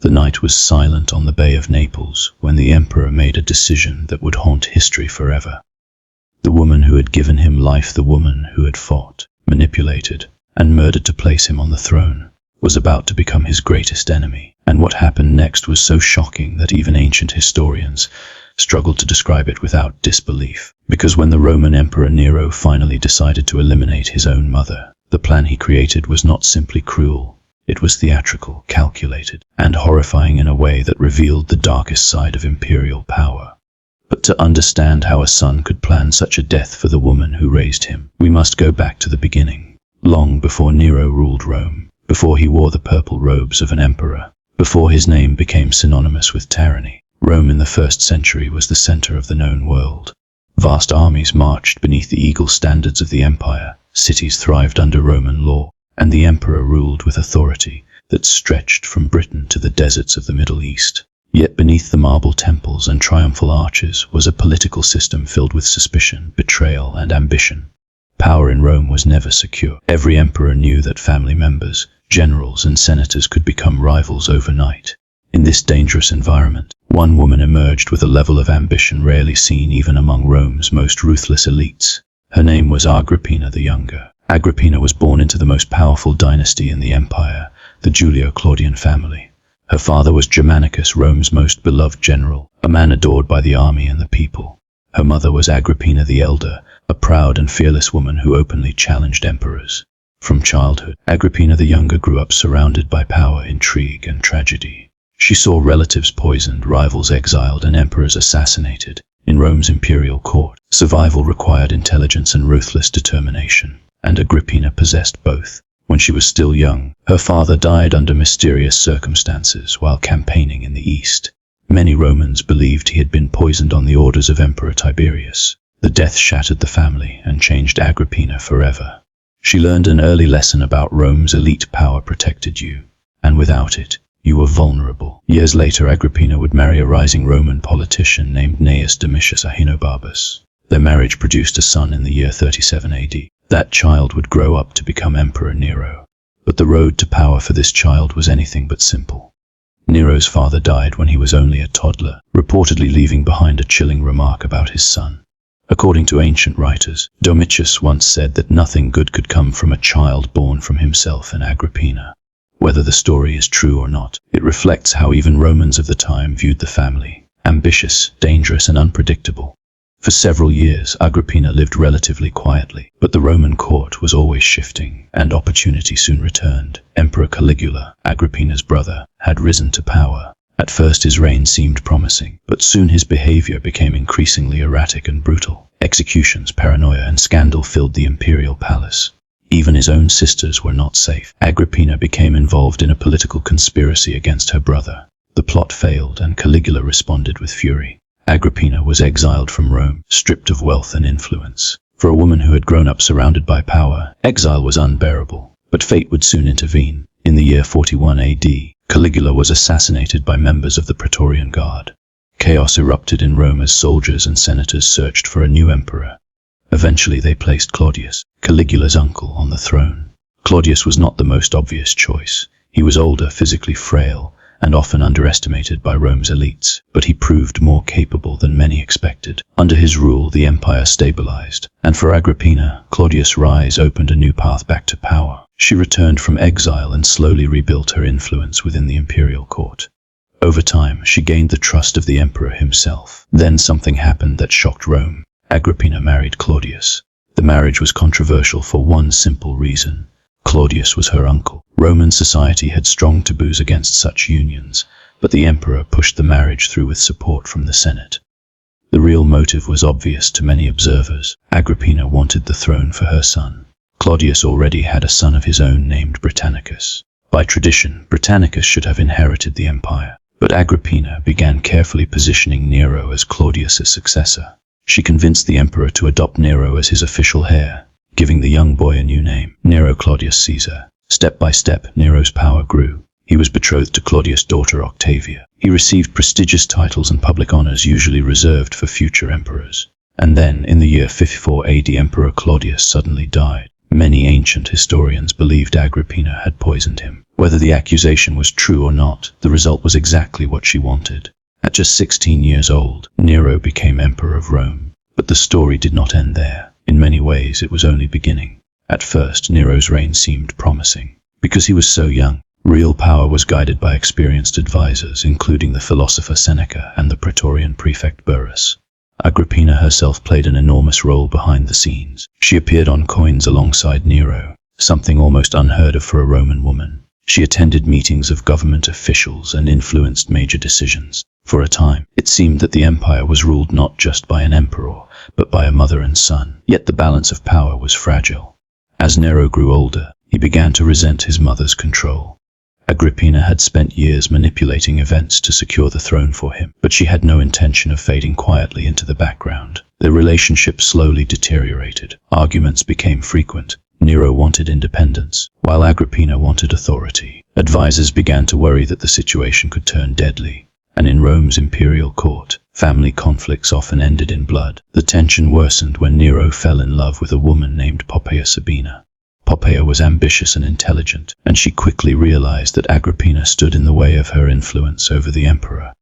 The night was silent on the Bay of Naples when the emperor made a decision that would haunt history forever. The woman who had given him life, the woman who had fought, manipulated, and murdered to place him on the throne, was about to become his greatest enemy. And what happened next was so shocking that even ancient historians struggled to describe it without disbelief. Because when the Roman Emperor Nero finally decided to eliminate his own mother, the plan he created was not simply cruel. It was theatrical, calculated, and horrifying in a way that revealed the darkest side of imperial power. But to understand how a son could plan such a death for the woman who raised him, we must go back to the beginning. Long before Nero ruled Rome, before he wore the purple robes of an emperor, before his name became synonymous with tyranny, Rome in the 1st century was the center of the known world. Vast armies marched beneath the eagle standards of the empire, cities thrived under Roman law, and the emperor ruled with authority that stretched from Britain to the deserts of the Middle East. Yet beneath the marble temples and triumphal arches was a political system filled with suspicion, betrayal, and ambition. Power in Rome was never secure. Every emperor knew that family members, generals, and senators could become rivals overnight. In this dangerous environment, one woman emerged with a level of ambition rarely seen even among Rome's most ruthless elites. Her name was Agrippina the Younger. Agrippina was born into the most powerful dynasty in the empire, the Julio-Claudian family. Her father was Germanicus, Rome's most beloved general, a man adored by the army and the people. Her mother was Agrippina the Elder, a proud and fearless woman who openly challenged emperors. From childhood, Agrippina the Younger grew up surrounded by power, intrigue, and tragedy. She saw relatives poisoned, rivals exiled, and emperors assassinated. In Rome's imperial court, survival required intelligence and ruthless determination, and Agrippina possessed both. When she was still young, her father died under mysterious circumstances while campaigning in the east. Many Romans believed he had been poisoned on the orders of Emperor Tiberius. The death shattered the family and changed Agrippina forever. She learned an early lesson about Rome's elite power protected you, and without it, you were vulnerable. Years later, Agrippina would marry a rising Roman politician named Gnaeus Domitius Ahenobarbus. Their marriage produced a son in the year 37 AD. That child would grow up to become Emperor Nero. But the road to power for this child was anything but simple. Nero's father died when he was only a toddler, reportedly leaving behind a chilling remark about his son. According to ancient writers, Domitius once said that nothing good could come from a child born from himself and Agrippina. Whether the story is true or not, it reflects how even Romans of the time viewed the family: ambitious, dangerous, and unpredictable. For several years, Agrippina lived relatively quietly, but the Roman court was always shifting, and opportunity soon returned. Emperor Caligula, Agrippina's brother, had risen to power. At first his reign seemed promising, but soon his behavior became increasingly erratic and brutal. Executions, paranoia, and scandal filled the imperial palace. Even his own sisters were not safe. Agrippina became involved in a political conspiracy against her brother. The plot failed, and Caligula responded with fury. Agrippina was exiled from Rome, stripped of wealth and influence. For a woman who had grown up surrounded by power, exile was unbearable. But fate would soon intervene. In the year 41 AD, Caligula was assassinated by members of the Praetorian Guard. Chaos erupted in Rome as soldiers and senators searched for a new emperor. Eventually they placed Claudius, Caligula's uncle, on the throne. Claudius was not the most obvious choice. He was older, physically frail, and often underestimated by Rome's elites, but he proved more capable than many expected. Under his rule, the empire stabilized, and for Agrippina, Claudius' rise opened a new path back to power. She returned from exile and slowly rebuilt her influence within the imperial court. Over time, she gained the trust of the emperor himself. Then something happened that shocked Rome. Agrippina married Claudius. The marriage was controversial for one simple reason: Claudius was her uncle. Roman society had strong taboos against such unions, but the emperor pushed the marriage through with support from the Senate. The real motive was obvious to many observers. Agrippina wanted the throne for her son. Claudius already had a son of his own named Britannicus. By tradition, Britannicus should have inherited the empire, but Agrippina began carefully positioning Nero as Claudius's successor. She convinced the emperor to adopt Nero as his official heir, giving the young boy a new name, Nero Claudius Caesar. Step by step, Nero's power grew. He was betrothed to Claudius' daughter Octavia. He received prestigious titles and public honors usually reserved for future emperors. And then, in the year 54 AD, Emperor Claudius suddenly died. Many ancient historians believed Agrippina had poisoned him. Whether the accusation was true or not, the result was exactly what she wanted. At just 16 years old, Nero became Emperor of Rome. But the story did not end there. In many ways, it was only beginning. At first, Nero's reign seemed promising. Because he was so young, real power was guided by experienced advisors, including the philosopher Seneca and the Praetorian prefect Burrus. Agrippina herself played an enormous role behind the scenes. She appeared on coins alongside Nero, something almost unheard of for a Roman woman. She attended meetings of government officials and influenced major decisions. For a time, it seemed that the empire was ruled not just by an emperor, but by a mother and son. Yet the balance of power was fragile. As Nero grew older, he began to resent his mother's control. Agrippina had spent years manipulating events to secure the throne for him, but she had no intention of fading quietly into the background. Their relationship slowly deteriorated. Arguments became frequent. Nero wanted independence, while Agrippina wanted authority. Advisors began to worry that the situation could turn deadly. And in Rome's imperial court, family conflicts often ended in blood. The tension worsened when Nero fell in love with a woman named Poppaea Sabina. Poppaea was ambitious and intelligent, and she quickly realized that Agrippina stood in the way of her influence over the emperor.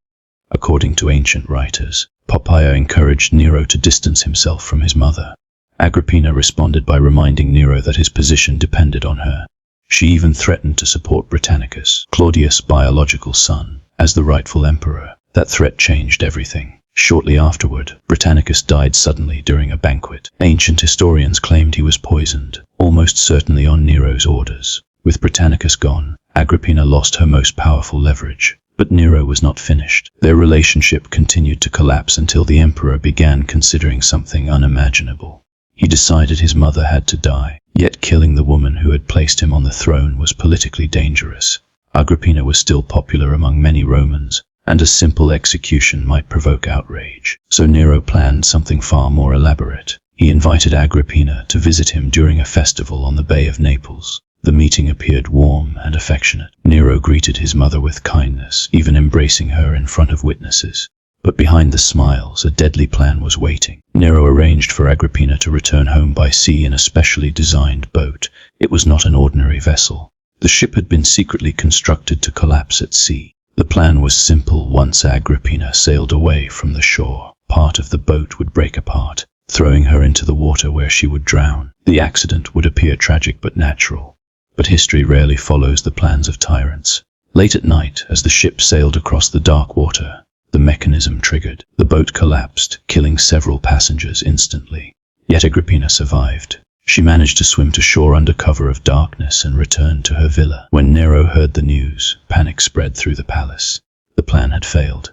According to ancient writers, Poppaea encouraged Nero to distance himself from his mother. Agrippina responded by reminding Nero that his position depended on her. She even threatened to support Britannicus, Claudius' biological son, as the rightful emperor. That threat changed everything. Shortly afterward, Britannicus died suddenly during a banquet. Ancient historians claimed he was poisoned, almost certainly on Nero's orders. With Britannicus gone, Agrippina lost her most powerful leverage. But Nero was not finished. Their relationship continued to collapse until the emperor began considering something unimaginable. He decided his mother had to die, yet killing the woman who had placed him on the throne was politically dangerous. Agrippina was still popular among many Romans, and a simple execution might provoke outrage. So Nero planned something far more elaborate. He invited Agrippina to visit him during a festival on the Bay of Naples. The meeting appeared warm and affectionate. Nero greeted his mother with kindness, even embracing her in front of witnesses. But behind the smiles, a deadly plan was waiting. Nero arranged for Agrippina to return home by sea in a specially designed boat. It was not an ordinary vessel. The ship had been secretly constructed to collapse at sea. The plan was simple. Once Agrippina sailed away from the shore, part of the boat would break apart, throwing her into the water where she would drown. The accident would appear tragic but natural. But history rarely follows the plans of tyrants. Late at night, as the ship sailed across the dark water, the mechanism triggered. The boat collapsed, killing several passengers instantly. Yet Agrippina survived. She managed to swim to shore under cover of darkness and returned to her villa. When Nero heard the news, panic spread through the palace. The plan had failed.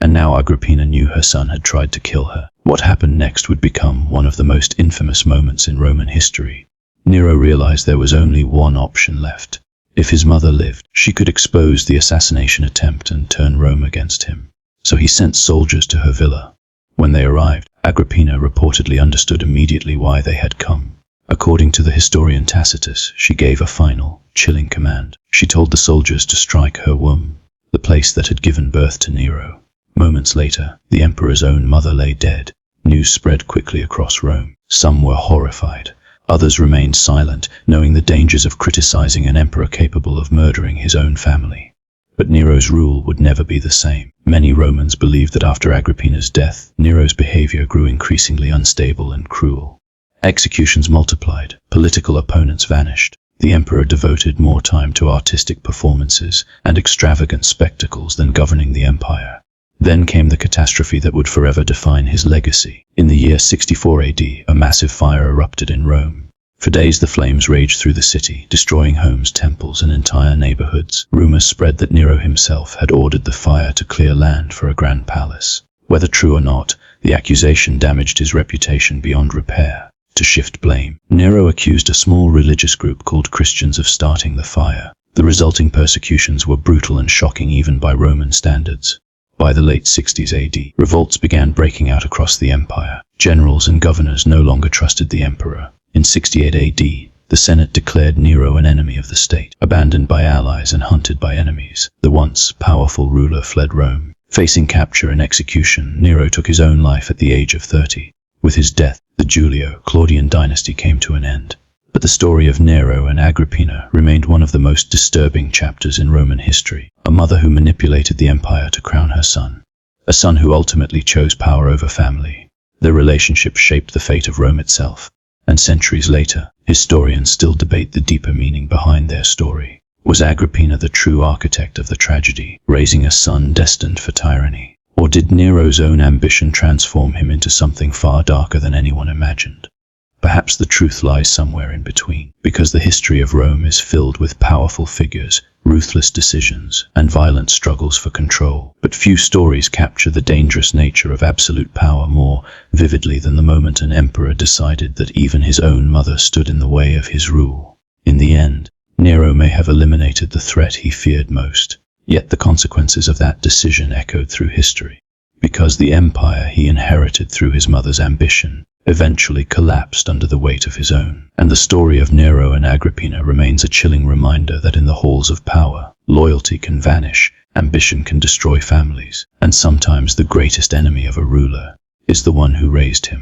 And now Agrippina knew her son had tried to kill her. What happened next would become one of the most infamous moments in Roman history. Nero realized there was only one option left. If his mother lived, she could expose the assassination attempt and turn Rome against him. So he sent soldiers to her villa. When they arrived, Agrippina reportedly understood immediately why they had come. According to the historian Tacitus, she gave a final, chilling command. She told the soldiers to strike her womb, the place that had given birth to Nero. Moments later, the emperor's own mother lay dead. News spread quickly across Rome. Some were horrified. Others remained silent, knowing the dangers of criticizing an emperor capable of murdering his own family. But Nero's rule would never be the same. Many Romans believed that after Agrippina's death, Nero's behavior grew increasingly unstable and cruel. Executions multiplied, political opponents vanished. The emperor devoted more time to artistic performances and extravagant spectacles than governing the empire. Then came the catastrophe that would forever define his legacy. In the year 64 AD, a massive fire erupted in Rome. For days the flames raged through the city, destroying homes, temples, and entire neighborhoods. Rumors spread that Nero himself had ordered the fire to clear land for a grand palace. Whether true or not, the accusation damaged his reputation beyond repair. To shift blame, Nero accused a small religious group called Christians of starting the fire. The resulting persecutions were brutal and shocking even by Roman standards. By the late 60s AD, revolts began breaking out across the empire. Generals and governors no longer trusted the emperor. In 68 AD, the Senate declared Nero an enemy of the state. Abandoned by allies and hunted by enemies, the once powerful ruler fled Rome. Facing capture and execution, Nero took his own life at the age of 30. With his death, the Julio-Claudian dynasty came to an end. But the story of Nero and Agrippina remained one of the most disturbing chapters in Roman history. A mother who manipulated the empire to crown her son. A son who ultimately chose power over family. Their relationship shaped the fate of Rome itself. And centuries later, historians still debate the deeper meaning behind their story. Was Agrippina the true architect of the tragedy, raising a son destined for tyranny? Or did Nero's own ambition transform him into something far darker than anyone imagined? Perhaps the truth lies somewhere in between, because the history of Rome is filled with powerful figures, ruthless decisions, and violent struggles for control. But few stories capture the dangerous nature of absolute power more vividly than the moment an emperor decided that even his own mother stood in the way of his rule. In the end, Nero may have eliminated the threat he feared most, yet the consequences of that decision echoed through history, because the empire he inherited through his mother's ambition eventually collapsed under the weight of his own. And the story of Nero and Agrippina remains a chilling reminder that in the halls of power, loyalty can vanish, ambition can destroy families, and sometimes the greatest enemy of a ruler is the one who raised him.